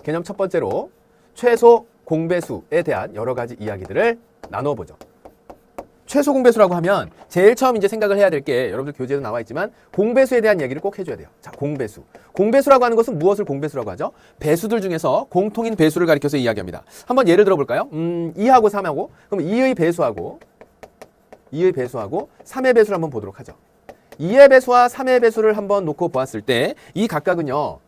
개념 첫 번째로 최소 공배수에 대한 여러 가지 이야기들을 나눠보죠. 최소 공배수라고 하면 제일 처음 이제 생각을 해야 될 게 여러분들 교재에도 나와 있지만 공배수에 대한 얘기를 꼭 해줘야 돼요. 자, 공배수. 공배수라고 하는 것은 무엇을 공배수라고 하죠? 배수들 중에서 공통인 배수를 가리켜서 이야기합니다. 한번 예를 들어볼까요? 2하고 3하고 그럼 2의 배수하고 3의 배수를 한번 보도록 하죠. 2의 배수와 3의 배수를 한번 놓고 보았을 때 이 각각은요.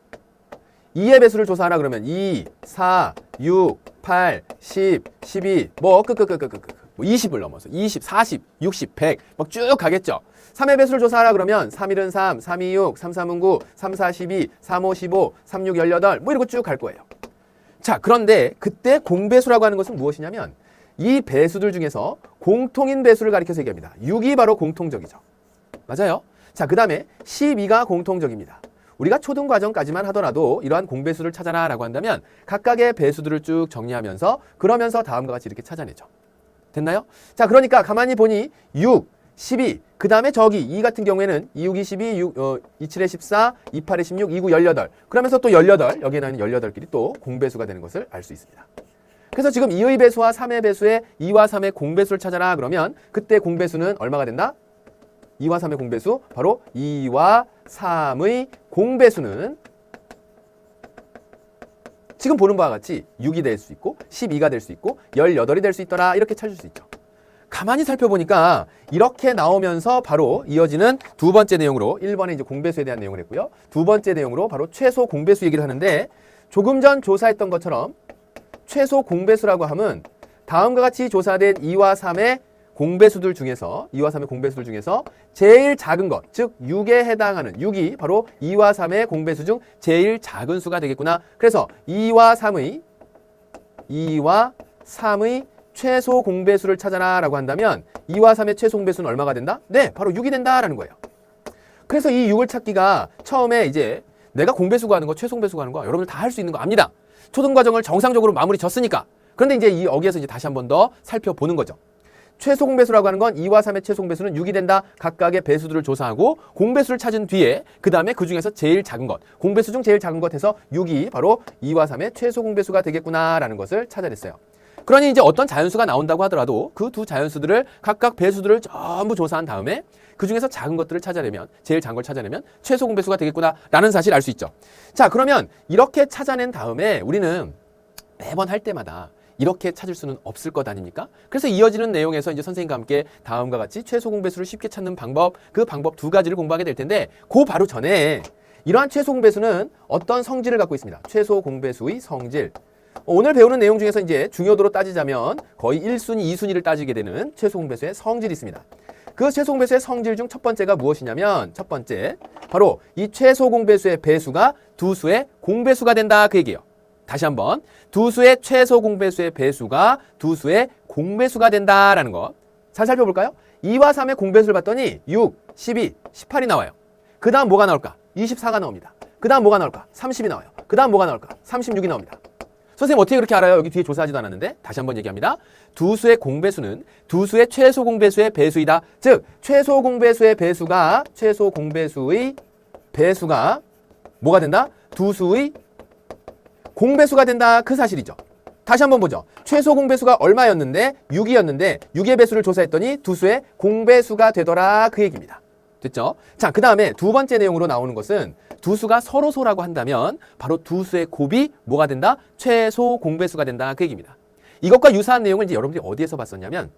2의 배수를 조사하라 그러면 2, 4, 6, 8, 10, 12, 뭐 20을 넘어서 20, 40, 60, 100 막 쭉 가겠죠. 3의 배수를 조사하라 그러면 3, 1은 3, 3, 2, 6, 3, 3은 9, 3, 4, 12, 3, 5, 15, 3, 6, 18 뭐 이러고 쭉 갈 거예요. 자, 그런데 그때 공배수라고 하는 것은 무엇이냐면 이 배수들 중에서 공통인 배수를 가리켜서 얘기합니다. 6이 바로 공통적이죠. 맞아요. 자, 그 다음에 12가 공통적입니다. 우리가 초등과정까지만 하더라도 이러한 공배수를 찾아라 라고 한다면 각각의 배수들을 쭉 정리하면서 그러면서 다음과 같이 이렇게 찾아내죠. 됐나요? 자, 그러니까 가만히 보니 6, 12, 그 다음에 저기 2 같은 경우에는 2, 6이 12, 27에 14, 28에 16, 29, 18 그러면서 또 18, 여기에 나있는 18끼리 또 공배수가 되는 것을 알 수 있습니다. 그래서 지금 2의 배수와 3의 배수의 2와 3의 공배수를 찾아라 그러면 그때 공배수는 얼마가 된다? 2와 3의 공배수, 바로 2와 3의 공배수는 지금 보는 바와 같이 6이 될 수 있고 12가 될 수 있고 18이 될 수 있더라 이렇게 찾을 수 있죠. 가만히 살펴보니까 이렇게 나오면서 바로 이어지는 두 번째 내용으로 1번에 이제 공배수에 대한 내용을 했고요. 두 번째 내용으로 바로 최소 공배수 얘기를 하는데 조금 전 조사했던 것처럼 최소 공배수라고 하면 다음과 같이 조사된 2와 3의 공배수들 중에서 2와 3의 공배수들 중에서 제일 작은 것, 즉 6에 해당하는 6이 바로 2와 3의 공배수 중 제일 작은 수가 되겠구나. 그래서 2와 3의 최소 공배수를 찾아라 라고 한다면 2와 3의 최소 공배수는 얼마가 된다? 네, 바로 6이 된다라는 거예요. 그래서 이 6을 찾기가 처음에 이제 내가 공배수 구하는 거, 최소 공배수 구하는 거 여러분들 다 할 수 있는 거 압니다. 초등과정을 정상적으로 마무리 졌으니까. 그런데 이제 여기에서 이제 다시 한 번 더 살펴보는 거죠. 최소 공배수라고 하는 건 2와 3의 최소 공배수는 6이 된다. 각각의 배수들을 조사하고 공배수를 찾은 뒤에 그 다음에 그 중에서 제일 작은 것, 공배수 중 제일 작은 것 해서 6이 바로 2와 3의 최소 공배수가 되겠구나라는 것을 찾아냈어요. 그러니 이제 어떤 자연수가 나온다고 하더라도 그 두 자연수들을 각각 배수들을 전부 조사한 다음에 그 중에서 작은 것들을 찾아내면 제일 작은 걸 찾아내면 최소 공배수가 되겠구나라는 사실을 알 수 있죠. 자, 그러면 이렇게 찾아낸 다음에 우리는 매번 할 때마다 이렇게 찾을 수는 없을 것 아닙니까? 그래서 이어지는 내용에서 이제 선생님과 함께 다음과 같이 최소 공배수를 쉽게 찾는 방법, 그 방법 두 가지를 공부하게 될 텐데 그 바로 전에 이러한 최소 공배수는 어떤 성질을 갖고 있습니다. 최소 공배수의 성질. 오늘 배우는 내용 중에서 이제 중요도로 따지자면 거의 1순위, 2순위를 따지게 되는 최소 공배수의 성질이 있습니다. 그 최소 공배수의 성질 중 첫 번째가 무엇이냐면 첫 번째, 바로 이 최소 공배수의 배수가 두 수의 공배수가 된다 그 얘기예요. 다시 한번 두 수의 최소 공배수의 배수가 두 수의 공배수가 된다라는 것. 잘 살펴볼까요? 2와 3의 공배수를 봤더니 6, 12, 18이 나와요. 그 다음 뭐가 나올까? 24가 나옵니다. 그 다음 뭐가 나올까? 30이 나와요. 그 다음 뭐가 나올까? 36이 나옵니다. 선생님 어떻게 그렇게 알아요? 여기 뒤에 조사하지도 않았는데. 다시 한번 얘기합니다. 두 수의 공배수는 두 수의 최소 공배수의 배수이다. 즉 최소 공배수의 배수가 뭐가 된다? 두 수의 공배수가 된다 그 사실이죠. 다시 한번 보죠. 최소 공배수가 얼마였는데 6이었는데 6의 배수를 조사했더니 두 수의 공배수가 되더라 그 얘기입니다. 됐죠? 자, 그 다음에 두 번째 내용으로 나오는 것은 두 수가 서로소라고 한다면 바로 두 수의 곱이 뭐가 된다? 최소 공배수가 된다 그 얘기입니다. 이것과 유사한 내용을 이제 여러분들이 어디에서 봤었냐면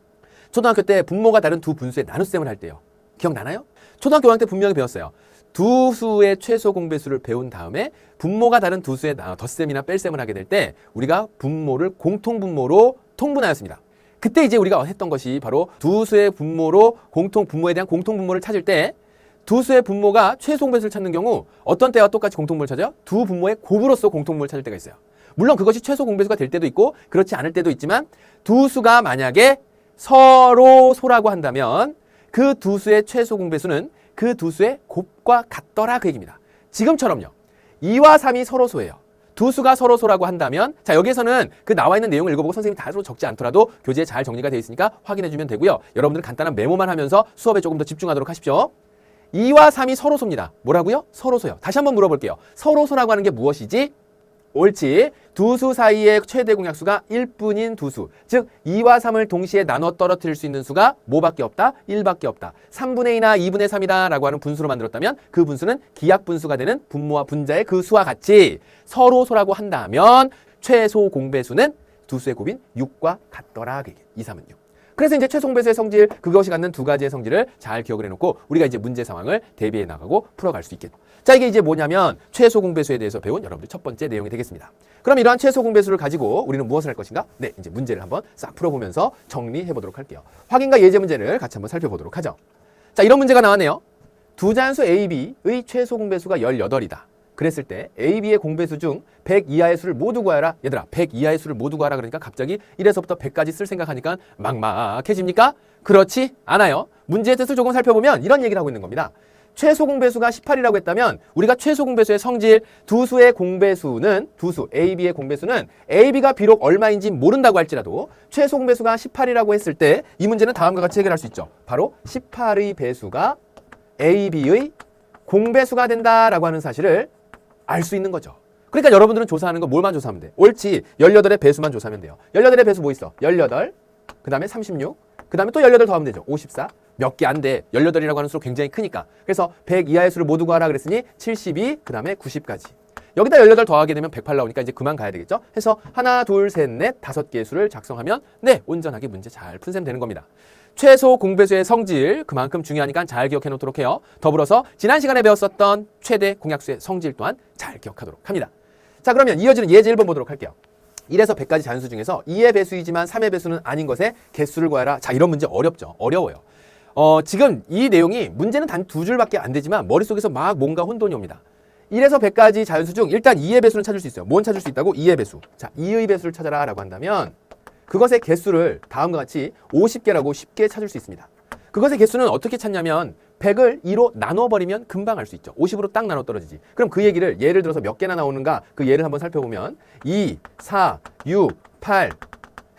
초등학교 때 분모가 다른 두 분수의 나눗셈을 할 때요. 기억나나요? 초등학교 5학년 때 분명히 배웠어요. 두 수의 최소 공배수를 배운 다음에 분모가 다른 두 수의 덧셈이나 뺄셈을 하게 될 때 우리가 분모를 공통분모로 통분하였습니다. 그때 이제 우리가 했던 것이 바로 두 수의 분모로 분모에 대한 공통분모를 찾을 때 두 수의 분모가 최소 공배수를 찾는 경우 어떤 때와 똑같이 공통분모를 찾아요? 두 분모의 곱으로서 공통분모를 찾을 때가 있어요. 물론 그것이 최소 공배수가 될 때도 있고 그렇지 않을 때도 있지만 두 수가 만약에 서로소라고 한다면 그 두 수의 최소 공배수는 그 두 수의 곱과 같더라 그 얘기입니다. 지금처럼요. 2와 3이 서로소예요. 두 수가 서로소라고 한다면 자 여기에서는 그 나와 있는 내용을 읽어보고 선생님이 다 적지 않더라도 교재에 잘 정리가 되어 있으니까 확인해주면 되고요. 여러분들은 간단한 메모만 하면서 수업에 조금 더 집중하도록 하십시오. 2와 3이 서로소입니다. 뭐라고요? 서로소요. 다시 한번 물어볼게요. 서로소라고 하는 게 무엇이지? 옳지. 두 수 사이의 최대 공약수가 1뿐인 두 수. 즉 2와 3을 동시에 나눠 떨어뜨릴 수 있는 수가 뭐밖에 없다? 1밖에 없다. 3분의 2나 2분의 3이다 라고 하는 분수로 만들었다면 그 분수는 기하분수가 되는 분모와 분자의 그 수와 같이 서로소라고 한다면 최소 공배수는 두 수의 곱인 6과 같더라. 2, 3은 6. 그래서 이제 최소 공배수의 성질, 그것이 갖는 두 가지의 성질을 잘 기억을 해놓고 우리가 이제 문제 상황을 대비해 나가고 풀어갈 수 있겠죠. 자, 이게 이제 뭐냐면 최소 공배수에 대해서 배운 여러분들 첫 번째 내용이 되겠습니다. 그럼 이러한 최소 공배수를 가지고 우리는 무엇을 할 것인가? 네, 이제 문제를 한번 싹 풀어보면서 정리해 보도록 할게요. 확인과 예제 문제를 같이 한번 살펴보도록 하죠. 자, 이런 문제가 나왔네요. 두 자연수 A, B의 최소 공배수가 18이다. 그랬을 때 A, B의 공배수 중 100 이하의 수를 모두 구하라. 얘들아, 100 이하의 수를 모두 구하라 그러니까 갑자기 1에서부터 100까지 쓸 생각하니까 막막해집니까? 그렇지 않아요. 문제의 뜻을 조금 살펴보면 이런 얘기를 하고 있는 겁니다. 최소 공배수가 18이라고 했다면 우리가 최소 공배수의 성질, 두 수의 공배수는, 두 수 A, B의 공배수는 A, B가 비록 얼마인지 모른다고 할지라도 최소 공배수가 18이라고 했을 때 이 문제는 다음과 같이 해결할 수 있죠. 바로 18의 배수가 A, B의 공배수가 된다라고 하는 사실을 알 수 있는 거죠. 그러니까 여러분들은 조사하는 거 뭘만 조사하면 돼? 옳지. 18의 배수만 조사하면 돼요. 18의 배수 뭐 있어? 18, 그 다음에 36, 그 다음에 또 18 더하면 되죠. 54. 몇 개 안 돼. 18이라고 하는 수로 굉장히 크니까. 그래서 100 이하의 수를 모두 구하라 그랬으니 72, 그 다음에 90까지. 여기다 18 더하게 되면 108 나오니까 이제 그만 가야 되겠죠. 해서 하나, 둘, 셋, 넷, 5개의 수를 작성하면 네, 온전하게 문제 잘 푼 셈 되는 겁니다. 최소 공배수의 성질, 그만큼 중요하니까 잘 기억해 놓도록 해요. 더불어서 지난 시간에 배웠었던 최대 공약수의 성질 또한 잘 기억하도록 합니다. 자, 그러면 이어지는 예제 1번 보도록 할게요. 1에서 100까지 자연수 중에서 2의 배수이지만 3의 배수는 아닌 것의 개수를 구하라. 자, 이런 문제 어렵죠. 어려워요. 지금 이 내용이 문제는 단 두 줄밖에 안 되지만 머릿속에서 막 뭔가 혼돈이 옵니다. 1에서 100까지 자연수 중 일단 2의 배수는 찾을 수 있어요. 뭔 찾을 수 있다고? 2의 배수. 자, 2의 배수를 찾아라 라고 한다면 그것의 개수를 다음과 같이 50개라고 쉽게 찾을 수 있습니다. 그것의 개수는 어떻게 찾냐면 100을 2로 나눠버리면 금방 알 수 있죠. 50으로 딱 나눠 떨어지지. 그럼 그 얘기를 예를 들어서 몇 개나 나오는가 그 예를 한번 살펴보면 2, 4, 6, 8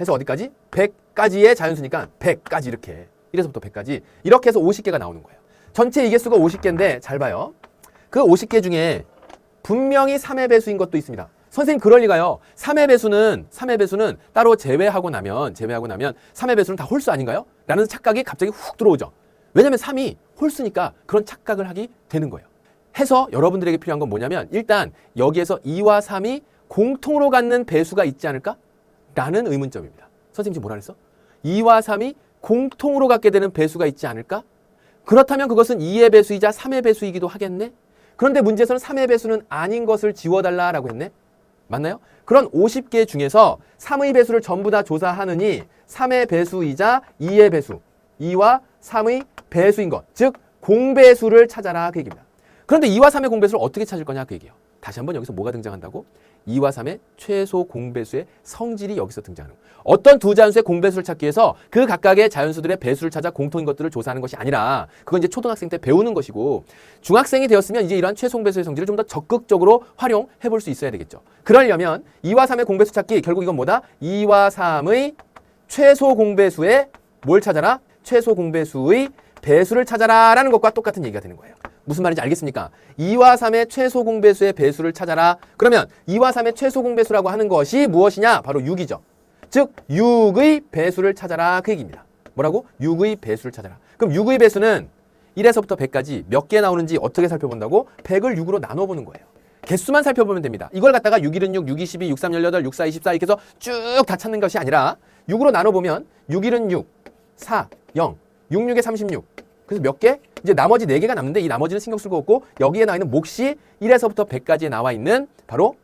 해서 어디까지? 100까지의 자연수니까 100까지 이렇게 1에서부터 100까지 이렇게 해서 50개가 나오는 거예요. 전체 이 개수가 50개인데 잘 봐요. 그 50개 중에 분명히 3의 배수인 것도 있습니다. 선생님 그럴 리가요. 3의 배수는 따로 제외하고 나면 3의 배수는 다 홀수 아닌가요? 라는 착각이 갑자기 훅 들어오죠. 왜냐면 3이 홀수니까 그런 착각을 하게 되는 거예요. 해서 여러분들에게 필요한 건 뭐냐면 일단 여기에서 2와 3이 공통으로 갖는 배수가 있지 않을까? 라는 의문점입니다. 선생님 지금 뭐라 그랬어? 2와 3이 공통으로 갖게 되는 배수가 있지 않을까? 그렇다면 그것은 2의 배수이자 3의 배수이기도 하겠네? 그런데 문제에서는 3의 배수는 아닌 것을 지워달라라고 했네? 맞나요? 그런 50개 중에서 3의 배수를 전부 다 조사하느니 3의 배수이자 2의 배수, 2와 3의 배수인 것, 즉 공배수를 찾아라 그 얘기입니다. 그런데 2와 3의 공배수를 어떻게 찾을 거냐 그 얘기예요. 다시 한번 여기서 뭐가 등장한다고? 2와 3의 최소 공배수의 성질이 여기서 등장하는 거예요. 어떤 두 자연수의 공배수를 찾기 위해서 그 각각의 자연수들의 배수를 찾아 공통인 것들을 조사하는 것이 아니라 그건 이제 초등학생 때 배우는 것이고 중학생이 되었으면 이제 이러한 최소 공배수의 성질을 좀 더 적극적으로 활용해 볼 수 있어야 되겠죠. 그러려면 2와 3의 공배수 찾기 결국 이건 뭐다? 2와 3의 최소 공배수의 뭘 찾아라? 최소 공배수의 배수를 찾아라 라는 것과 똑같은 얘기가 되는 거예요. 무슨 말인지 알겠습니까? 2와 3의 최소 공배수의 배수를 찾아라. 그러면 2와 3의 최소 공배수라고 하는 것이 무엇이냐? 바로 6이죠. 즉 6의 배수를 찾아라 그 얘기입니다. 뭐라고? 6의 배수를 찾아라. 그럼 6의 배수는 1에서부터 100까지 몇 개 나오는지 어떻게 살펴본다고? 100을 6으로 나눠보는 거예요. 개수만 살펴보면 됩니다. 이걸 갖다가 6, 1은 6, 6, 2, 12, 6, 3, 18, 6, 4, 24 이렇게 해서 쭉 다 찾는 것이 아니라 6으로 나눠보면 6, 1은 6, 4, 0, 6, 6에 36 그래서 몇 개? 이제 나머지 4개가 남는데 이 나머지는 신경 쓸 거 없고 여기에 나와 있는 몫이 1에서부터 100까지에 나와 있는 바로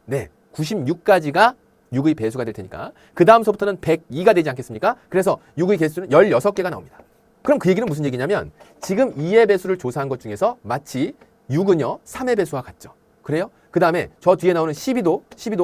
96까지가 6의 배수가 될 테니까 그 다음서부터는 102가 되지 않겠습니까? 그래서 6의 개수는 16개가 나옵니다. 그럼 그 얘기는 무슨 얘기냐면 지금 2의 배수를 조사한 것 중에서 마치 6은요 3의 배수와 같죠. 그래요? 그 다음에 저 뒤에 나오는 12도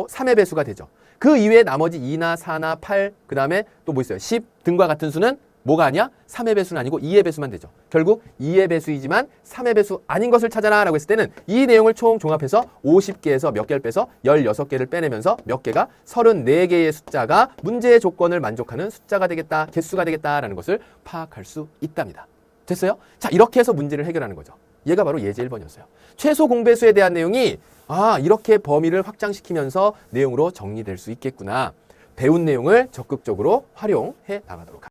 3의 배수가 되죠. 그 이외에 나머지 2나 4나 8 그 다음에 또 뭐 있어요? 10 등과 같은 수는 뭐가 아니야? 3의 배수는 아니고 2의 배수만 되죠. 결국 2의 배수이지만 3의 배수 아닌 것을 찾아라 라고 했을 때는 이 내용을 총 종합해서 50개에서 몇 개를 빼서 16개를 빼내면서 몇 개가 34개의 숫자가 문제의 조건을 만족하는 숫자가 되겠다, 개수가 되겠다라는 것을 파악할 수 있답니다. 됐어요? 자, 이렇게 해서 문제를 해결하는 거죠. 얘가 바로 예제 1번이었어요. 최소 공배수에 대한 내용이 이렇게 범위를 확장시키면서 내용으로 정리될 수 있겠구나. 배운 내용을 적극적으로 활용해 나가도록 하겠습니다.